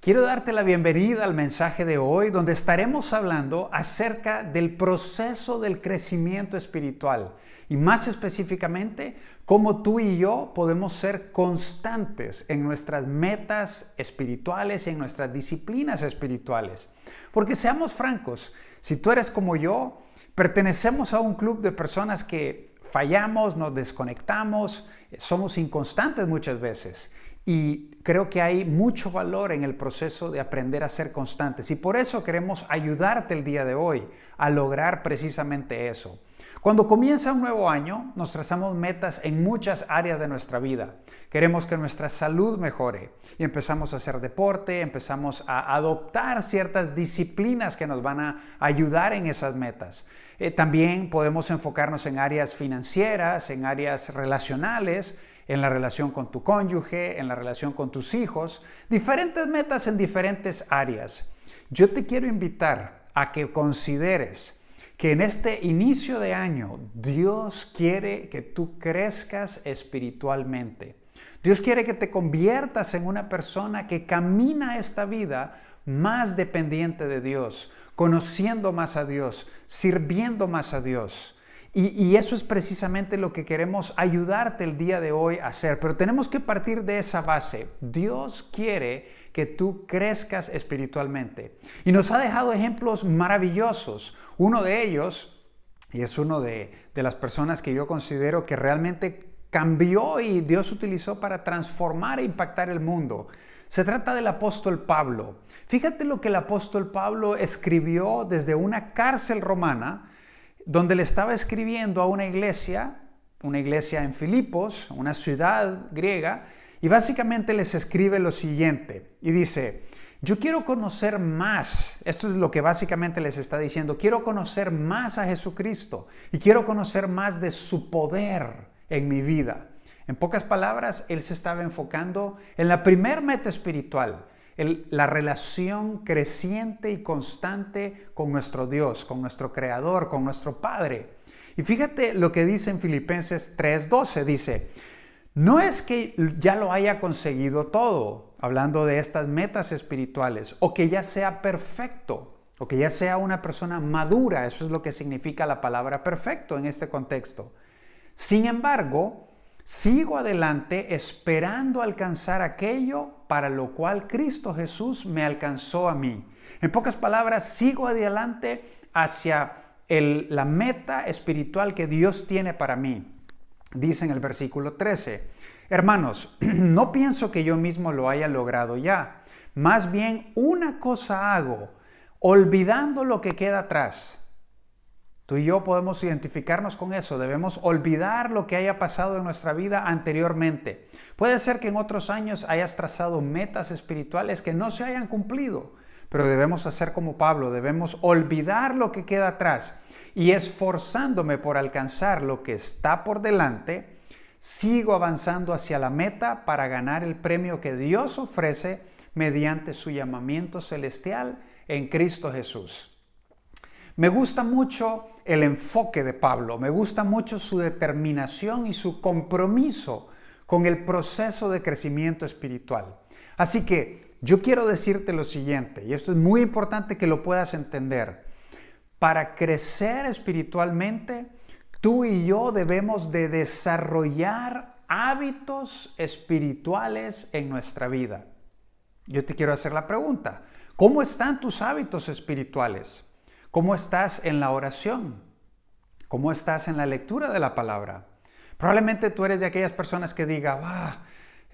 Quiero darte la bienvenida al mensaje de hoy, donde estaremos hablando acerca del proceso del crecimiento espiritual y más específicamente, cómo tú y yo podemos ser constantes en nuestras metas espirituales y en nuestras disciplinas espirituales. Porque seamos francos, si tú eres como yo, pertenecemos a un club de personas que fallamos, nos desconectamos, somos inconstantes muchas veces. Y creo que hay mucho valor en el proceso de aprender a ser constantes y por eso queremos ayudarte el día de hoy a lograr precisamente eso. Cuando comienza un nuevo año, nos trazamos metas en muchas áreas de nuestra vida. Queremos que nuestra salud mejore y empezamos a hacer deporte, empezamos a adoptar ciertas disciplinas que nos van a ayudar en esas metas. También podemos enfocarnos en áreas financieras, en áreas relacionales, en la relación con tu cónyuge, en la relación con tus hijos, diferentes metas en diferentes áreas. Yo te quiero invitar a que consideres que en este inicio de año Dios quiere que tú crezcas espiritualmente. Dios quiere que te conviertas en una persona que camina esta vida más dependiente de Dios, conociendo más a Dios, sirviendo más a Dios. Y eso es precisamente lo que queremos ayudarte el día de hoy a hacer. Pero tenemos que partir de esa base. Dios quiere que tú crezcas espiritualmente. Y nos ha dejado ejemplos maravillosos. Uno de ellos, y es uno de las personas que yo considero que realmente cambió y Dios utilizó para transformar e impactar el mundo. Se trata del apóstol Pablo. Fíjate lo que el apóstol Pablo escribió desde una cárcel romana, donde le estaba escribiendo a una iglesia en Filipos, una ciudad griega, y básicamente les escribe lo siguiente, y dice: yo quiero conocer más, esto es lo que básicamente les está diciendo, quiero conocer más a Jesucristo, y quiero conocer más de su poder en mi vida. En pocas palabras, él se estaba enfocando en la primer meta espiritual, la relación creciente y constante con nuestro Dios, con nuestro Creador, con nuestro Padre. Y fíjate lo que dice en Filipenses 3:12, dice: no es que ya lo haya conseguido todo, hablando de estas metas espirituales, o que ya sea perfecto, o que ya sea una persona madura, eso es lo que significa la palabra perfecto en este contexto. Sin embargo, sigo adelante esperando alcanzar aquello para lo cual Cristo Jesús me alcanzó a mí. En pocas palabras, sigo adelante hacia la meta espiritual que Dios tiene para mí. Dice en el versículo 13, hermanos, no pienso que yo mismo lo haya logrado ya. Más bien una cosa hago, olvidando lo que queda atrás. Tú y yo podemos identificarnos con eso. Debemos olvidar lo que haya pasado en nuestra vida anteriormente. Puede ser que en otros años hayas trazado metas espirituales que no se hayan cumplido, pero debemos hacer como Pablo, debemos olvidar lo que queda atrás y esforzándome por alcanzar lo que está por delante, sigo avanzando hacia la meta para ganar el premio que Dios ofrece mediante su llamamiento celestial en Cristo Jesús. Me gusta mucho el enfoque de Pablo, me gusta mucho su determinación y su compromiso con el proceso de crecimiento espiritual. Así que yo quiero decirte lo siguiente, y esto es muy importante que lo puedas entender. Para crecer espiritualmente, tú y yo debemos de desarrollar hábitos espirituales en nuestra vida. Yo te quiero hacer la pregunta, ¿cómo están tus hábitos espirituales? ¿Cómo estás en la oración? ¿Cómo estás en la lectura de la palabra? Probablemente tú eres de aquellas personas que diga,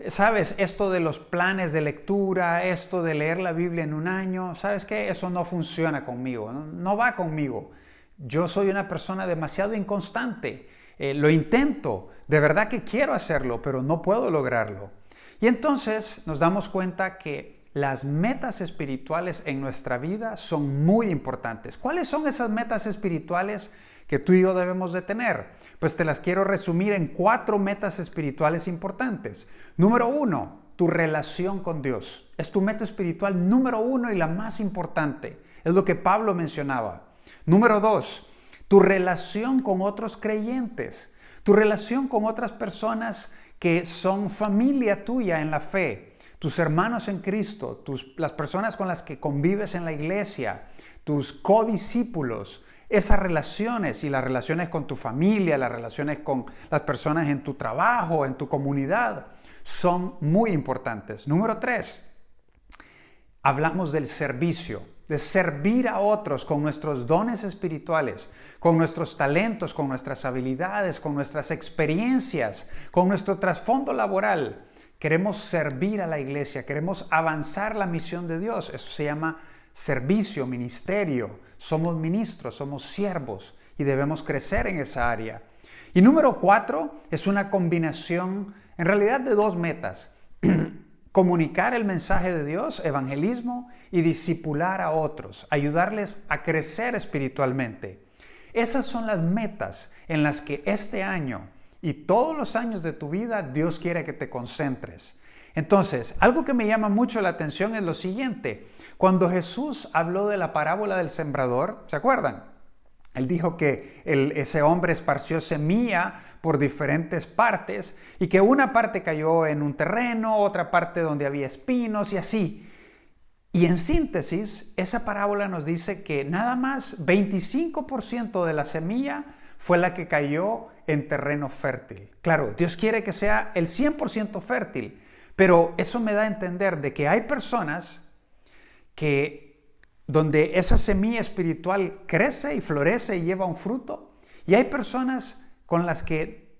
¿sabes? Esto de los planes de lectura, esto de leer la Biblia en un año, ¿sabes qué? Eso no funciona conmigo, no va conmigo. Yo soy una persona demasiado inconstante. Lo intento, de verdad que quiero hacerlo, pero no puedo lograrlo. Y entonces nos damos cuenta que las metas espirituales en nuestra vida son muy importantes. ¿Cuáles son esas metas espirituales que tú y yo debemos de tener? Pues te las quiero resumir en 4 metas espirituales importantes. Número 1, tu relación con Dios. Es tu meta espiritual número 1 y la más importante. Es lo que Pablo mencionaba. Número 2, tu relación con otros creyentes. Tu relación con otras personas que son familia tuya en la fe. tus hermanos en Cristo, las personas con las que convives en la iglesia, tus codiscípulos, esas relaciones y las relaciones con tu familia, las relaciones con las personas en tu trabajo, en tu comunidad, son muy importantes. Número 3, hablamos del servicio, de servir a otros con nuestros dones espirituales, con nuestros talentos, con nuestras habilidades, con nuestras experiencias, con nuestro trasfondo laboral. Queremos servir a la iglesia, queremos avanzar la misión de Dios. Eso se llama servicio, ministerio. Somos ministros, somos siervos y debemos crecer en esa área. Y número 4 es una combinación en realidad de 2 metas. Comunicar el mensaje de Dios, evangelismo, y discipular a otros, ayudarles a crecer espiritualmente. Esas son las metas en las que este año y todos los años de tu vida Dios quiere que te concentres. Entonces, algo que me llama mucho la atención es lo siguiente. Cuando Jesús habló de la parábola del sembrador, ¿se acuerdan? Él dijo que ese hombre esparció semilla por diferentes partes y que una parte cayó en un terreno, otra parte donde había espinos y así. Y en síntesis, esa parábola nos dice que nada más 25% de la semilla fue la que cayó en terreno fértil. Claro, Dios quiere que sea el 100% fértil, pero eso me da a entender de que hay personas donde esa semilla espiritual crece y florece y lleva un fruto, y hay personas con las que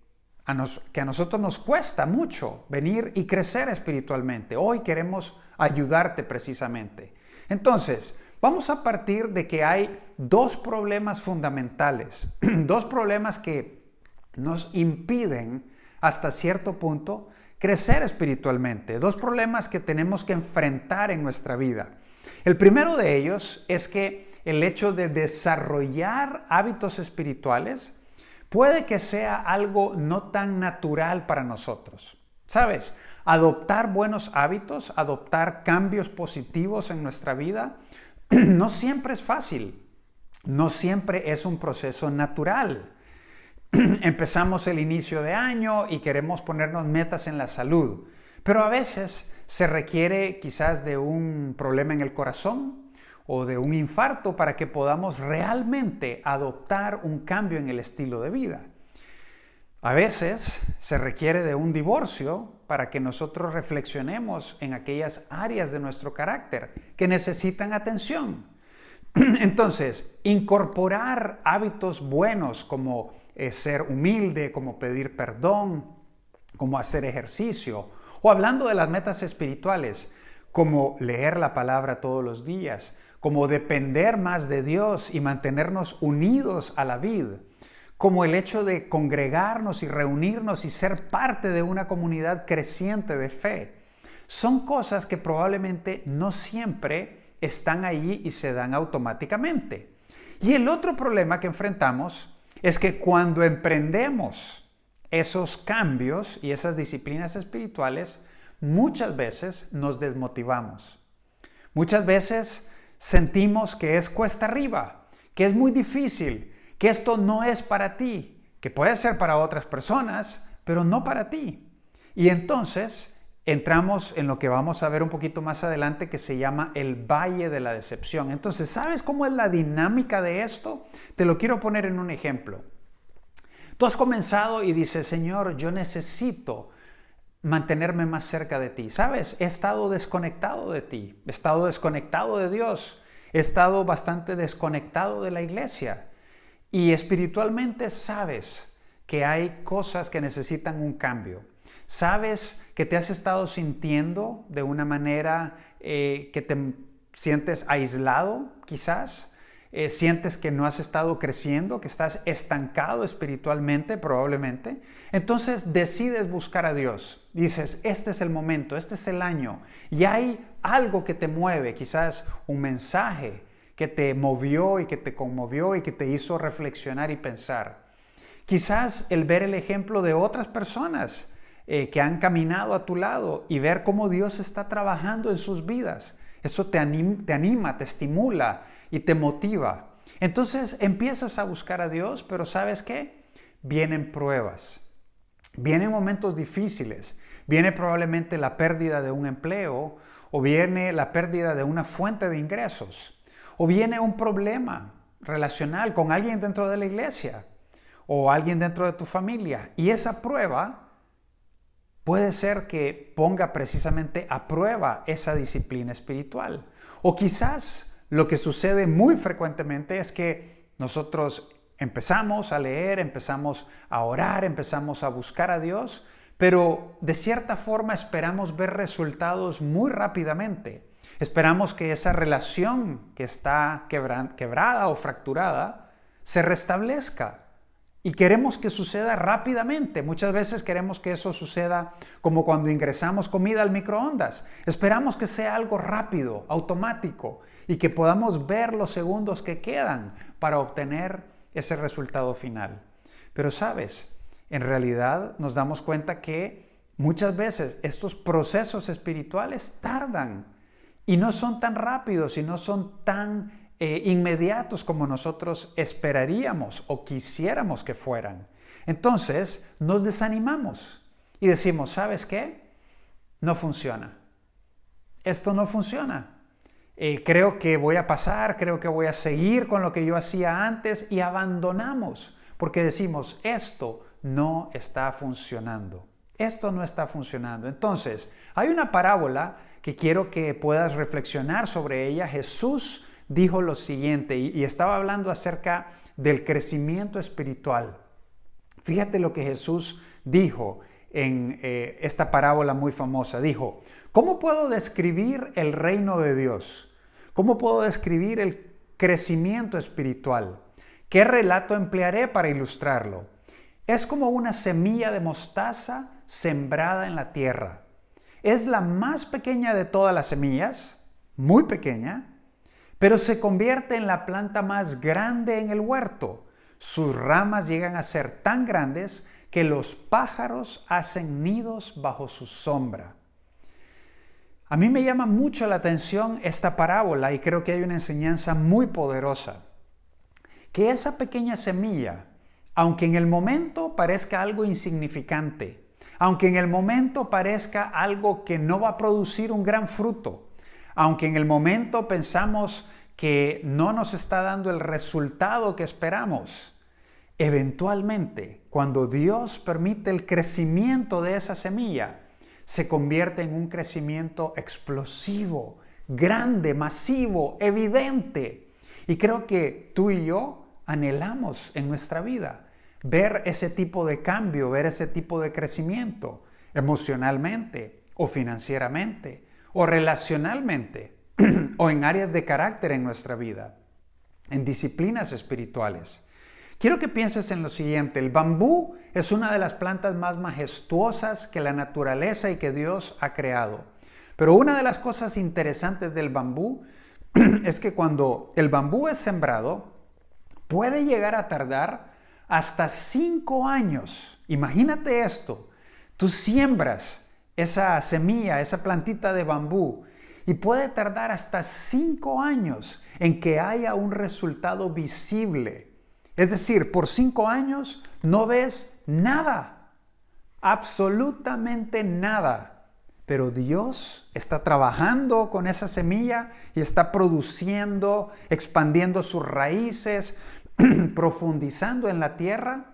a nosotros nos cuesta mucho venir y crecer espiritualmente. Hoy queremos ayudarte precisamente. Entonces, vamos a partir de que hay 2 problemas fundamentales, 2 problemas que nos impiden hasta cierto punto crecer espiritualmente, 2 problemas que tenemos que enfrentar en nuestra vida. El primero de ellos es que el hecho de desarrollar hábitos espirituales puede que sea algo no tan natural para nosotros. ¿Sabes? Adoptar buenos hábitos, adoptar cambios positivos en nuestra vida, no siempre es fácil, no siempre es un proceso natural. Empezamos el inicio de año y queremos ponernos metas en la salud, pero a veces se requiere quizás de un problema en el corazón o de un infarto para que podamos realmente adoptar un cambio en el estilo de vida. A veces se requiere de un divorcio para que nosotros reflexionemos en aquellas áreas de nuestro carácter que necesitan atención. Entonces, incorporar hábitos buenos como ser humilde, como pedir perdón, como hacer ejercicio, o hablando de las metas espirituales, como leer la palabra todos los días, como depender más de Dios y mantenernos unidos a la vid, como el hecho de congregarnos y reunirnos y ser parte de una comunidad creciente de fe. Son cosas que probablemente no siempre están allí y se dan automáticamente. Y el otro problema que enfrentamos es que cuando emprendemos esos cambios y esas disciplinas espirituales, muchas veces nos desmotivamos. Muchas veces sentimos que es cuesta arriba, que es muy difícil, que esto no es para ti, que puede ser para otras personas, pero no para ti. Y entonces entramos en lo que vamos a ver un poquito más adelante, que se llama el valle de la decepción. Entonces, ¿sabes cómo es la dinámica de esto? Te lo quiero poner en un ejemplo. Tú has comenzado y dices, Señor, yo necesito mantenerme más cerca de ti. ¿Sabes? He estado desconectado de ti, he estado desconectado de Dios, he estado bastante desconectado de la iglesia. Y espiritualmente sabes que hay cosas que necesitan un cambio. Sabes que te has estado sintiendo de una manera que te sientes aislado, quizás. Sientes que no has estado creciendo, que estás estancado espiritualmente, probablemente. Entonces decides buscar a Dios. Dices, este es el momento, este es el año. Y hay algo que te mueve, quizás un mensaje que te movió y que te conmovió y que te hizo reflexionar y pensar. Quizás el ver el ejemplo de otras personas que han caminado a tu lado y ver cómo Dios está trabajando en sus vidas. Eso te anima, te estimula y te motiva. Entonces empiezas a buscar a Dios, pero ¿sabes qué? Vienen pruebas, vienen momentos difíciles, Viene probablemente la pérdida de un empleo, o viene la pérdida de una fuente de ingresos, o viene un problema relacional con alguien dentro de la iglesia o alguien dentro de tu familia. Y esa prueba puede ser que ponga precisamente a prueba esa disciplina espiritual. O quizás lo que sucede muy frecuentemente es que nosotros empezamos a leer, empezamos a orar, empezamos a buscar a Dios, pero de cierta forma esperamos ver resultados muy rápidamente. Esperamos que esa relación que está quebrada o fracturada se restablezca y queremos que suceda rápidamente. Muchas veces queremos que eso suceda como cuando ingresamos comida al microondas. Esperamos que sea algo rápido, automático y que podamos ver los segundos que quedan para obtener ese resultado final. Pero sabes, en realidad nos damos cuenta que muchas veces estos procesos espirituales tardan y no son tan rápidos y no son tan inmediatos como nosotros esperaríamos o quisiéramos que fueran. Entonces nos desanimamos y decimos, ¿sabes qué? No funciona. Esto no funciona. Creo que voy a pasar, creo que voy a seguir con lo que yo hacía antes y abandonamos porque decimos, esto no está funcionando. Esto no está funcionando. Entonces, hay una parábola que quiero que puedas reflexionar sobre ella. Jesús dijo lo siguiente y estaba hablando acerca del crecimiento espiritual. Fíjate lo que Jesús dijo en esta parábola muy famosa. Dijo, ¿cómo puedo describir el reino de Dios? ¿Cómo puedo describir el crecimiento espiritual? ¿Qué relato emplearé para ilustrarlo? Es como una semilla de mostaza sembrada en la tierra. Es la más pequeña de todas las semillas, muy pequeña, pero se convierte en la planta más grande en el huerto. Sus ramas llegan a ser tan grandes que los pájaros hacen nidos bajo su sombra. A mí me llama mucho la atención esta parábola y creo que hay una enseñanza muy poderosa. Que esa pequeña semilla, aunque en el momento parezca algo insignificante, aunque en el momento parezca algo que no va a producir un gran fruto, aunque en el momento pensamos que no nos está dando el resultado que esperamos, eventualmente, cuando Dios permite el crecimiento de esa semilla, se convierte en un crecimiento explosivo, grande, masivo, evidente. Y creo que tú y yo anhelamos en nuestra vida ver ese tipo de cambio, ver ese tipo de crecimiento emocionalmente o financieramente o relacionalmente o en áreas de carácter en nuestra vida, en disciplinas espirituales. Quiero que pienses en lo siguiente. El bambú es una de las plantas más majestuosas que la naturaleza y que Dios ha creado. Pero una de las cosas interesantes del bambú es que cuando el bambú es sembrado, puede llegar a tardar hasta 5 años. Imagínate esto. Tú siembras esa semilla, esa plantita de bambú, y puede tardar hasta 5 años en que haya un resultado visible. Es decir, por 5 años no ves nada, absolutamente nada. Pero Dios está trabajando con esa semilla y está produciendo, expandiendo sus raíces, profundizando en la tierra.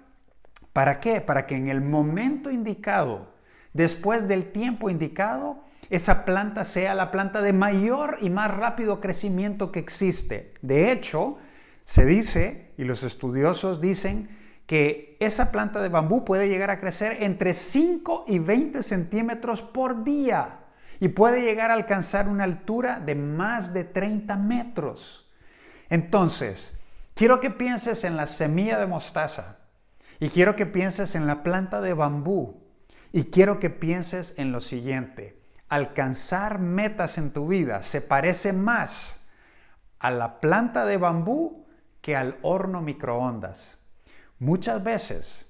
¿Para qué? Para que en el momento indicado, después del tiempo indicado, esa planta sea la planta de mayor y más rápido crecimiento que existe. De hecho, se dice, y los estudiosos dicen, que esa planta de bambú puede llegar a crecer entre 5 y 20 centímetros por día y puede llegar a alcanzar una altura de más de 30 metros. Entonces, quiero que pienses en la semilla de mostaza y quiero que pienses en la planta de bambú y quiero que pienses en lo siguiente. Alcanzar metas en tu vida se parece más a la planta de bambú que al horno microondas. Muchas veces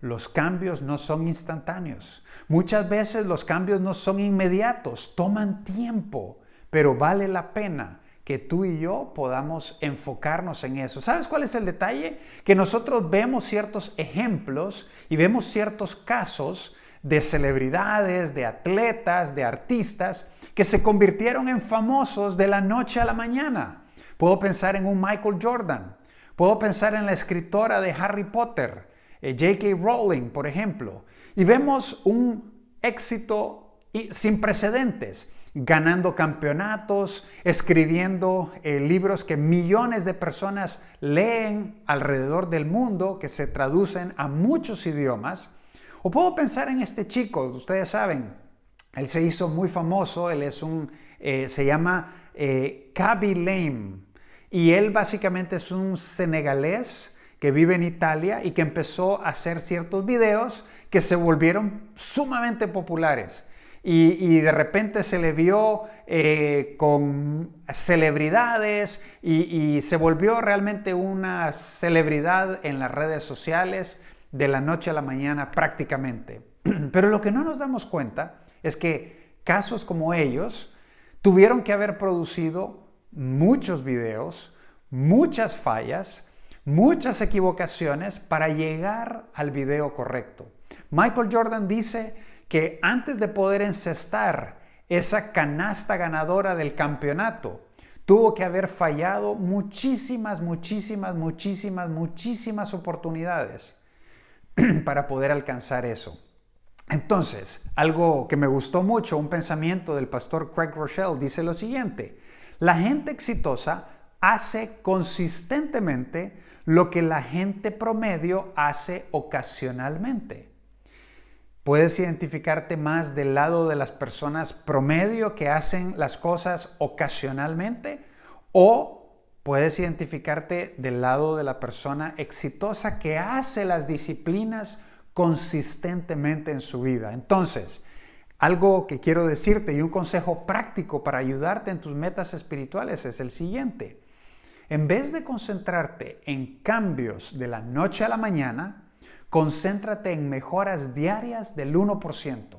los cambios no son instantáneos. Muchas veces los cambios no son inmediatos, toman tiempo, pero vale la pena que tú y yo podamos enfocarnos en eso. ¿Sabes cuál es el detalle? Que nosotros vemos ciertos ejemplos y vemos ciertos casos de celebridades, de atletas, de artistas que se convirtieron en famosos de la noche a la mañana. Puedo pensar en un Michael Jordan. Puedo pensar en la escritora de Harry Potter, J.K. Rowling, por ejemplo. Y vemos un éxito sin precedentes, ganando campeonatos, escribiendo libros que millones de personas leen alrededor del mundo, que se traducen a muchos idiomas. O puedo pensar en este chico, ustedes saben, él se hizo muy famoso, se llama Khaby Lame, y él básicamente es un senegalés que vive en Italia y que empezó a hacer ciertos videos que se volvieron sumamente populares. Y de repente se le vio con celebridades y se volvió realmente una celebridad en las redes sociales de la noche a la mañana prácticamente. Pero lo que no nos damos cuenta es que casos como ellos tuvieron que haber producido muchos videos, muchas fallas, muchas equivocaciones para llegar al video correcto. Michael Jordan dice que antes de poder encestar esa canasta ganadora del campeonato, tuvo que haber fallado muchísimas oportunidades para poder alcanzar eso. Entonces, algo que me gustó mucho, un pensamiento del pastor Craig Rochelle, dice lo siguiente: la gente exitosa hace consistentemente lo que la gente promedio hace ocasionalmente. ¿Puedes identificarte más del lado de las personas promedio que hacen las cosas ocasionalmente? ¿O puedes identificarte del lado de la persona exitosa que hace las disciplinas consistentemente en su vida? Entonces, algo que quiero decirte y un consejo práctico para ayudarte en tus metas espirituales es el siguiente. En vez de concentrarte en cambios de la noche a la mañana, concéntrate en mejoras diarias del 1%.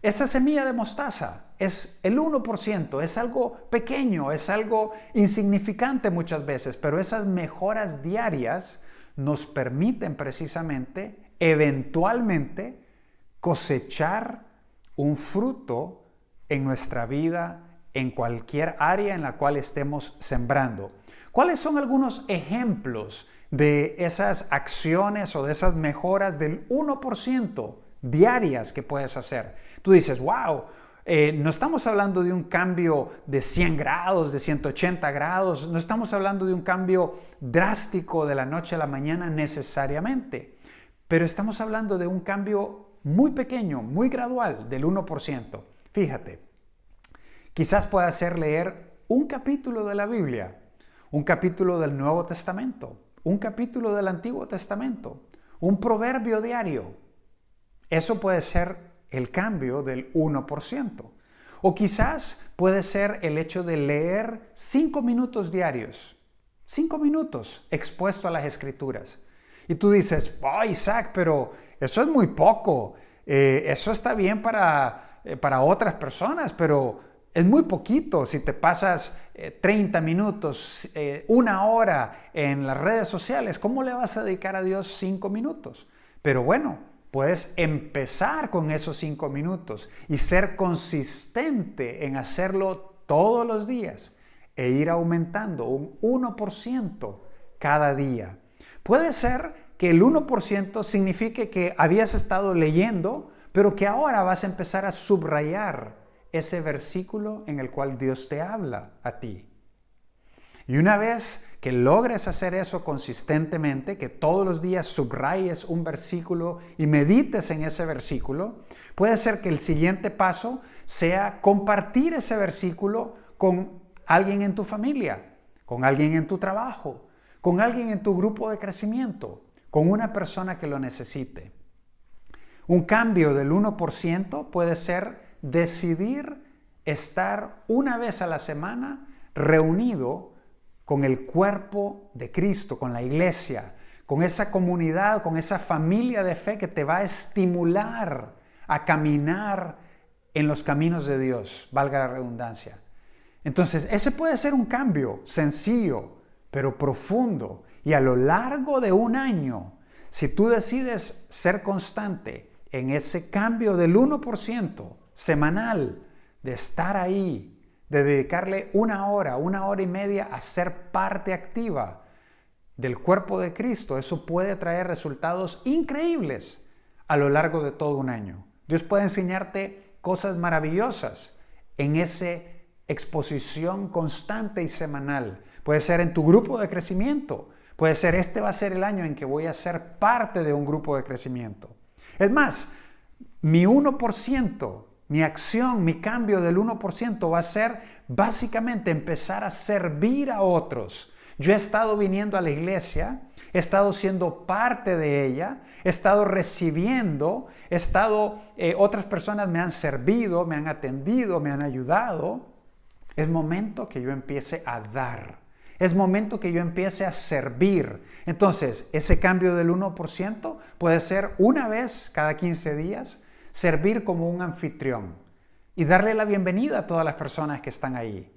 Esa semilla de mostaza es el 1%, es algo pequeño, es algo insignificante muchas veces, pero esas mejoras diarias nos permiten precisamente, eventualmente, cosechar un fruto en nuestra vida, en cualquier área en la cual estemos sembrando. ¿Cuáles son algunos ejemplos de esas acciones o de esas mejoras del 1% diarias que puedes hacer? Tú dices, wow, no estamos hablando de un cambio de 100 grados, de 180 grados, no estamos hablando de un cambio drástico de la noche a la mañana necesariamente, pero estamos hablando de un cambio muy pequeño, muy gradual, del 1%. Fíjate, quizás pueda ser leer un capítulo de la Biblia, un capítulo del Nuevo Testamento, un capítulo del Antiguo Testamento, un proverbio diario. Eso puede ser el cambio del 1%. O quizás puede ser el hecho de leer 5 minutos diarios, 5 minutos expuesto a las Escrituras. Y tú dices, oh, Isaac, pero eso es muy poco. Eso está bien para otras personas, pero es muy poquito si te pasas 30 minutos, 1 hora en las redes sociales. ¿Cómo le vas a dedicar a Dios 5 minutos? Pero bueno, puedes empezar con esos 5 minutos y ser consistente en hacerlo todos los días e ir aumentando un 1% cada día. Puede ser que el 1% signifique que habías estado leyendo, pero que ahora vas a empezar a subrayar ese versículo en el cual Dios te habla a ti. Y una vez que logres hacer eso consistentemente, que todos los días subrayes un versículo y medites en ese versículo, puede ser que el siguiente paso sea compartir ese versículo con alguien en tu familia, con alguien en tu trabajo, con alguien en tu grupo de crecimiento, con una persona que lo necesite. Un cambio del 1% puede ser decidir estar una vez a la semana reunido con el cuerpo de Cristo, con la iglesia, con esa comunidad, con esa familia de fe que te va a estimular a caminar en los caminos de Dios, valga la redundancia. Entonces, ese puede ser un cambio sencillo, pero profundo. Y a lo largo de un año, si tú decides ser constante en ese cambio del 1% semanal, de estar ahí, de dedicarle una hora y media a ser parte activa del cuerpo de Cristo, eso puede traer resultados increíbles a lo largo de todo un año. Dios puede enseñarte cosas maravillosas en esa exposición constante y semanal. Puede ser en tu grupo de crecimiento. Puede ser, este va a ser el año en que voy a ser parte de un grupo de crecimiento. Es más, mi 1%, mi acción, mi cambio del 1% va a ser básicamente empezar a servir a otros. Yo he estado viniendo a la iglesia, he estado siendo parte de ella, he estado recibiendo, otras personas me han servido, me han atendido, me han ayudado. Es momento que yo empiece a dar. Es momento que yo empiece a servir. Entonces, ese cambio del 1% puede ser una vez cada 15 días, servir como un anfitrión y darle la bienvenida a todas las personas que están ahí.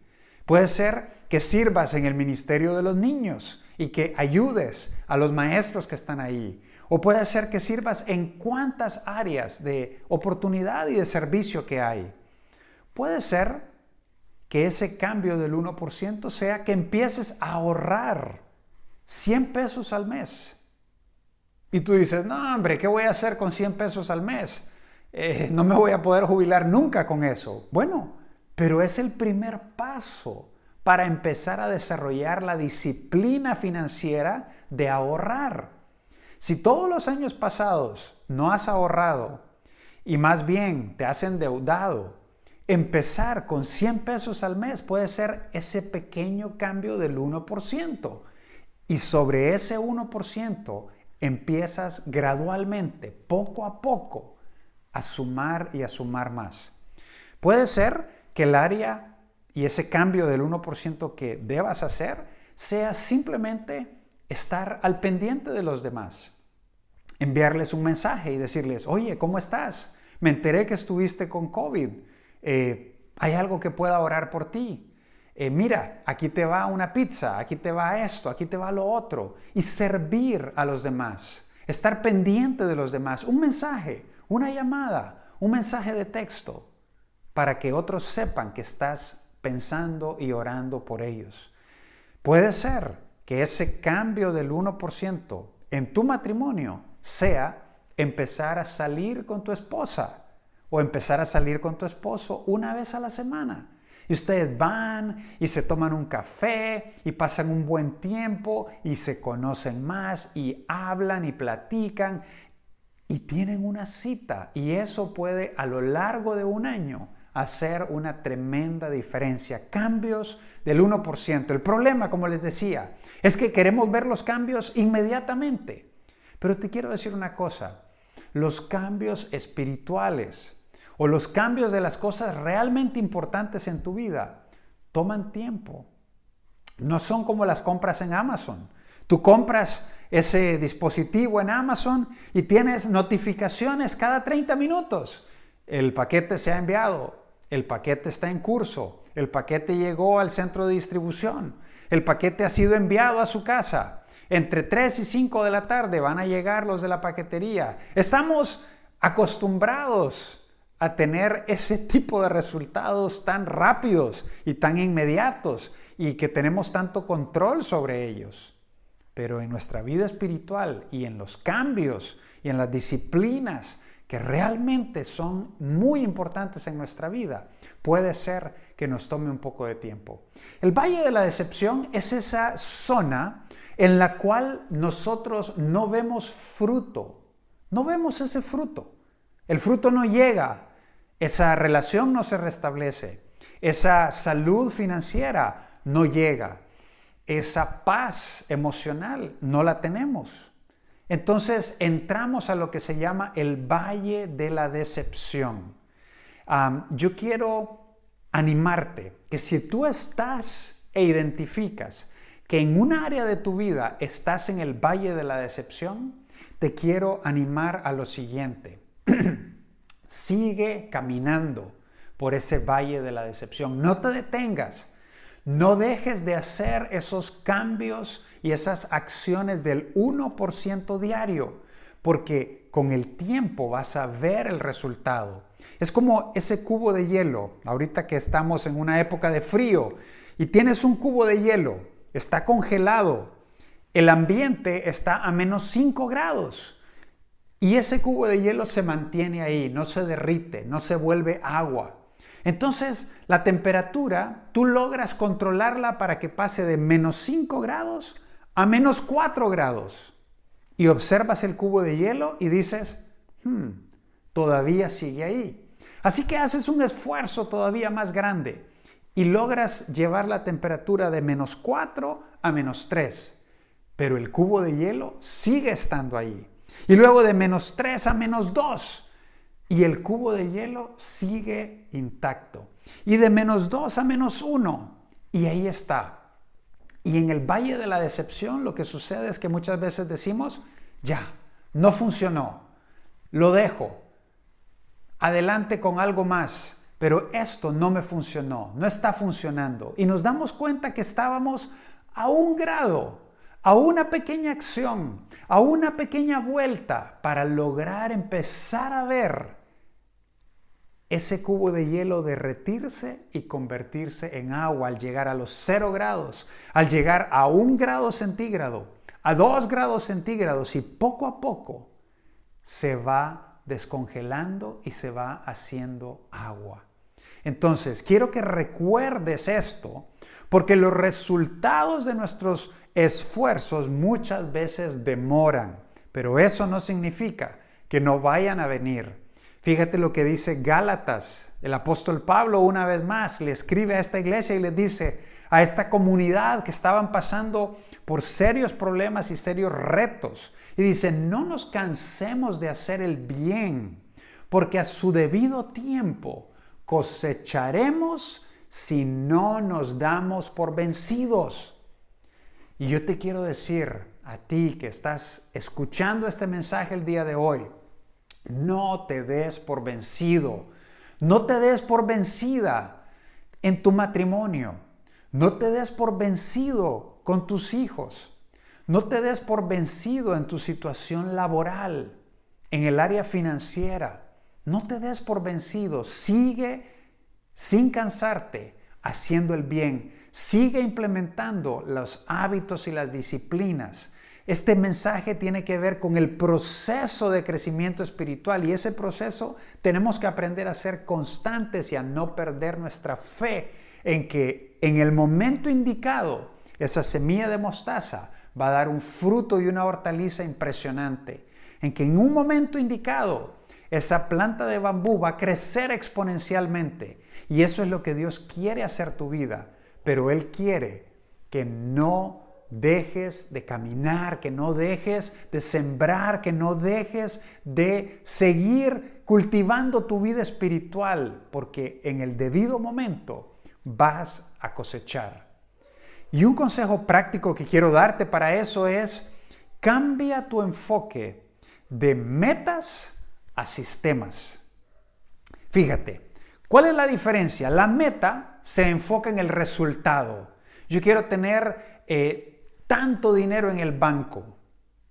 Puede ser que sirvas en el ministerio de los niños y que ayudes a los maestros que están ahí. O puede ser que sirvas en cuantas áreas de oportunidad y de servicio que hay. Puede ser que ese cambio del 1% sea que empieces a ahorrar 100 pesos al mes. Y tú dices, no hombre, ¿qué voy a hacer con 100 pesos al mes? No me voy a poder jubilar nunca con eso. Bueno, pero es el primer paso para empezar a desarrollar la disciplina financiera de ahorrar. Si todos los años pasados no has ahorrado y más bien te has endeudado, empezar con 100 pesos al mes puede ser ese pequeño cambio del 1%. Y sobre ese 1% empiezas gradualmente, poco a poco, a sumar y a sumar más. Puede ser que el área y ese cambio del 1% que debas hacer sea simplemente estar al pendiente de los demás. Enviarles un mensaje y decirles, oye, ¿cómo estás? Me enteré que estuviste con COVID. ¿Hay algo que pueda orar por ti? Mira, aquí te va una pizza, aquí te va esto, aquí te va lo otro. Y servir a los demás, estar pendiente de los demás. Un mensaje, una llamada, un mensaje de texto, para que otros sepan que estás pensando y orando por ellos. Puede ser que ese cambio del 1% en tu matrimonio sea empezar a salir con tu esposa o empezar a salir con tu esposo una vez a la semana. Y ustedes van y se toman un café y pasan un buen tiempo y se conocen más y hablan y platican y tienen una cita. Y eso puede a lo largo de un año hacer una tremenda diferencia. Cambios del 1%. El problema, como les decía, es que queremos ver los cambios inmediatamente. Pero te quiero decir una cosa. Los cambios espirituales o los cambios de las cosas realmente importantes en tu vida toman tiempo. No son como las compras en Amazon. Tú compras ese dispositivo en Amazon y tienes notificaciones cada 30 minutos. El paquete se ha enviado, el paquete está en curso, el paquete llegó al centro de distribución, el paquete ha sido enviado a su casa. Entre 3 y 5 de la tarde van a llegar los de la paquetería. Estamos acostumbrados a tener ese tipo de resultados tan rápidos y tan inmediatos y que tenemos tanto control sobre ellos. Pero en nuestra vida espiritual y en los cambios y en las disciplinas que realmente son muy importantes en nuestra vida, puede ser que nos tome un poco de tiempo. El Valle de la Decepción es esa zona en la cual nosotros no vemos fruto. No vemos ese fruto. El fruto no llega. Esa relación no se restablece. Esa salud financiera no llega. Esa paz emocional no la tenemos. Entonces entramos a lo que se llama el Valle de la Decepción. Yo quiero animarte que si tú estás e identificas que en un área de tu vida estás en el Valle de la Decepción, te quiero animar a lo siguiente. Sigue caminando por ese Valle de la Decepción. No te detengas. No dejes de hacer esos cambios y esas acciones del 1% diario, porque con el tiempo vas a ver el resultado. Es como ese cubo de hielo, ahorita que estamos en una época de frío y tienes un cubo de hielo, está congelado, el ambiente está a -5 grados y ese cubo de hielo se mantiene ahí, no se derrite, no se vuelve agua. Entonces, la temperatura, tú logras controlarla para que pase de -5 grados a -4 grados. Y observas el cubo de hielo y dices, todavía sigue ahí. Así que haces un esfuerzo todavía más grande y logras llevar la temperatura de -4 a -3. Pero el cubo de hielo sigue estando ahí. Y luego de -3 a -2. Y el cubo de hielo sigue intacto. Y de -2 a -1. Y ahí está. Y en el valle de la decepción lo que sucede es que muchas veces decimos, ya, no funcionó, lo dejo, adelante con algo más, pero esto no me funcionó, no está funcionando. Y nos damos cuenta que estábamos a 1 grado, a una pequeña acción, a una pequeña vuelta para lograr empezar a ver ese cubo de hielo derretirse y convertirse en agua al llegar a los 0 grados, al llegar a 1 grado centígrado, a 2 grados centígrados y poco a poco se va descongelando y se va haciendo agua. Entonces, quiero que recuerdes esto porque los resultados de nuestros esfuerzos muchas veces demoran, pero eso no significa que no vayan a venir. Fíjate lo que dice Gálatas. El apóstol Pablo una vez más le escribe a esta iglesia y les dice a esta comunidad que estaban pasando por serios problemas y serios retos. Y dice, no nos cansemos de hacer el bien, porque a su debido tiempo cosecharemos si no nos damos por vencidos. Y yo te quiero decir a ti que estás escuchando este mensaje el día de hoy, no te des por vencido, no te des por vencida en tu matrimonio, no te des por vencido con tus hijos, no te des por vencido en tu situación laboral, en el área financiera, no te des por vencido, sigue sin cansarte haciendo el bien, sigue implementando los hábitos y las disciplinas. Este mensaje tiene que ver con el proceso de crecimiento espiritual y ese proceso tenemos que aprender a ser constantes y a no perder nuestra fe en que en el momento indicado esa semilla de mostaza va a dar un fruto y una hortaliza impresionante, en que en un momento indicado esa planta de bambú va a crecer exponencialmente y eso es lo que Dios quiere hacer tu vida, pero Él quiere que no dejes de caminar, que no dejes de sembrar, que no dejes de seguir cultivando tu vida espiritual, porque en el debido momento vas a cosechar. Y un consejo práctico que quiero darte para eso es, cambia tu enfoque de metas a sistemas. Fíjate, ¿cuál es la diferencia? La meta se enfoca en el resultado. Yo quiero tener tanto dinero en el banco,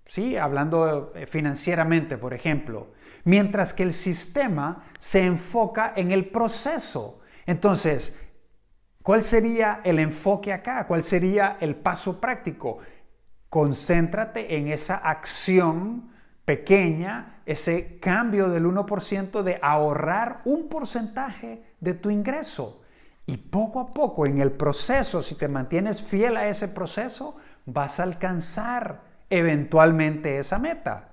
¿sí? Hablando financieramente, por ejemplo, mientras que el sistema se enfoca en el proceso. Entonces, ¿cuál sería el enfoque acá? ¿Cuál sería el paso práctico? Concéntrate en esa acción pequeña, ese cambio del 1% de ahorrar un porcentaje de tu ingreso. Y poco a poco en el proceso, si te mantienes fiel a ese proceso, vas a alcanzar eventualmente esa meta.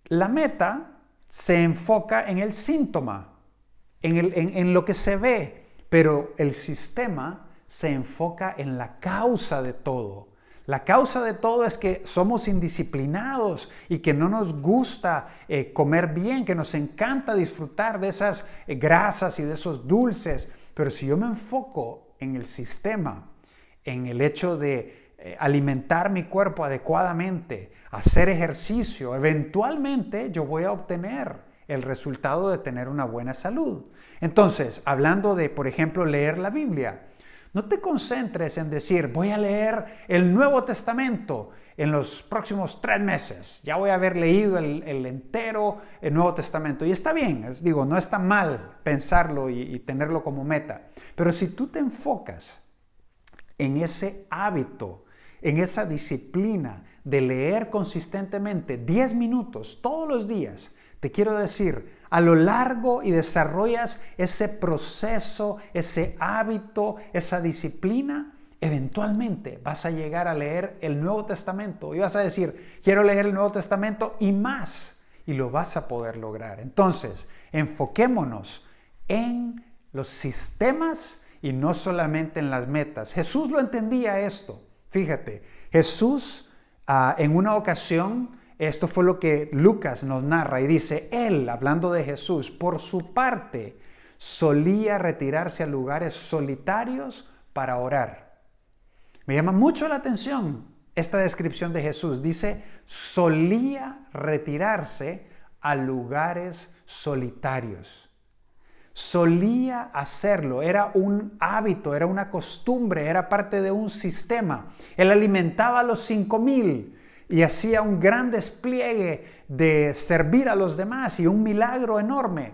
La meta se enfoca en el síntoma, en lo que se ve, pero el sistema se enfoca en la causa de todo. La causa de todo es que somos indisciplinados y que no nos gusta comer bien, que nos encanta disfrutar de esas grasas y de esos dulces. Pero si yo me enfoco en el sistema, en el hecho de alimentar mi cuerpo adecuadamente, hacer ejercicio, eventualmente yo voy a obtener el resultado de tener una buena salud. Entonces, hablando de, por ejemplo, leer la Biblia, No te concentres en decir, voy a leer el Nuevo Testamento en los próximos 3 meses. Ya voy a haber leído el entero el Nuevo Testamento. Y está bien, no está mal pensarlo y tenerlo como meta. Pero si tú te enfocas en ese hábito, en esa disciplina de leer consistentemente 10 minutos todos los días, te quiero decir, a lo largo y desarrollas ese proceso, ese hábito, esa disciplina, eventualmente vas a llegar a leer el Nuevo Testamento y vas a decir, quiero leer el Nuevo Testamento y más, y lo vas a poder lograr. Entonces, enfoquémonos en los sistemas y no solamente en las metas. Jesús lo entendía esto. Fíjate, Jesús en una ocasión, esto fue lo que Lucas nos narra y dice, él, hablando de Jesús, por su parte, solía retirarse a lugares solitarios para orar. Me llama mucho la atención esta descripción de Jesús. Dice, solía retirarse a lugares solitarios. Solía hacerlo, era un hábito, era una costumbre, era parte de un sistema. Él alimentaba a los 5,000 y hacía un gran despliegue de servir a los demás y un milagro enorme.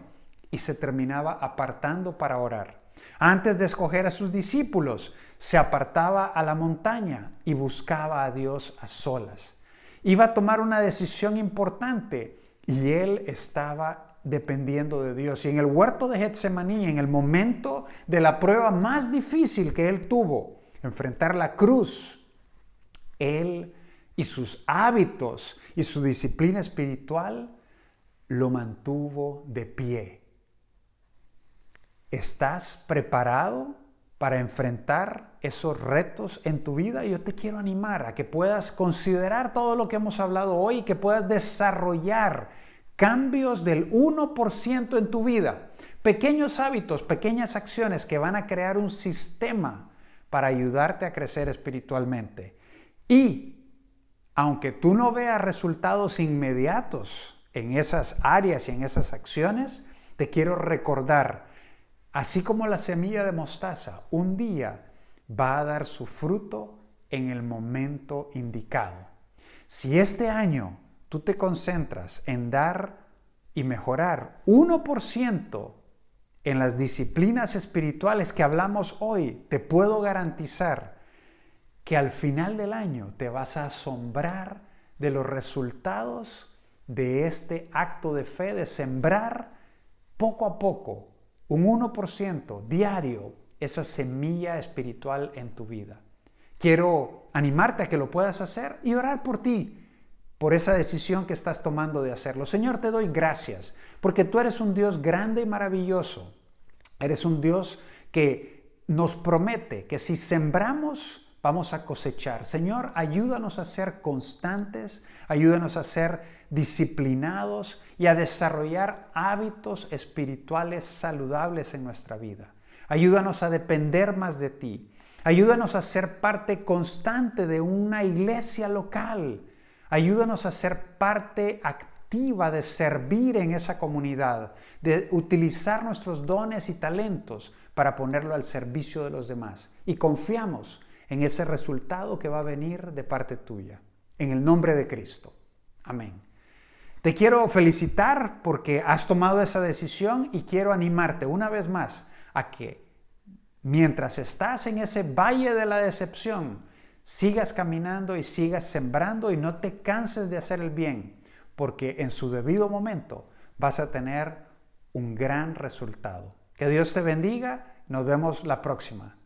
Y se terminaba apartando para orar. Antes de escoger a sus discípulos, se apartaba a la montaña y buscaba a Dios a solas. Iba a tomar una decisión importante y él estaba dependiendo de Dios. Y en el huerto de Getsemaní, en el momento de la prueba más difícil que él tuvo, enfrentar la cruz, él y sus hábitos y su disciplina espiritual lo mantuvo de pie. ¿Estás preparado para enfrentar esos retos en tu vida? Yo te quiero animar a que puedas considerar todo lo que hemos hablado hoy y que puedas desarrollar cambios del 1% en tu vida. Pequeños hábitos, pequeñas acciones que van a crear un sistema para ayudarte a crecer espiritualmente. Y aunque tú no veas resultados inmediatos en esas áreas y en esas acciones, te quiero recordar, así como la semilla de mostaza, un día va a dar su fruto en el momento indicado. Si este año tú te concentras en dar y mejorar 1% en las disciplinas espirituales que hablamos hoy, te puedo garantizar que al final del año te vas a asombrar de los resultados de este acto de fe, de sembrar poco a poco un 1% diario, esa semilla espiritual en tu vida. Quiero animarte a que lo puedas hacer y orar por ti, por esa decisión que estás tomando de hacerlo. Señor, te doy gracias, porque tú eres un Dios grande y maravilloso. Eres un Dios que nos promete que si sembramos, vamos a cosechar. Señor, ayúdanos a ser constantes, ayúdanos a ser disciplinados y a desarrollar hábitos espirituales saludables en nuestra vida. Ayúdanos a depender más de ti. Ayúdanos a ser parte constante de una iglesia local. Ayúdanos a ser parte activa de servir en esa comunidad, de utilizar nuestros dones y talentos para ponerlo al servicio de los demás. Y confiamos en ese resultado que va a venir de parte tuya. En el nombre de Cristo. Amén. Te quiero felicitar porque has tomado esa decisión y quiero animarte una vez más a que mientras estás en ese valle de la decepción, sigas caminando y sigas sembrando y no te canses de hacer el bien, porque en su debido momento vas a tener un gran resultado. Que Dios te bendiga. Nos vemos la próxima.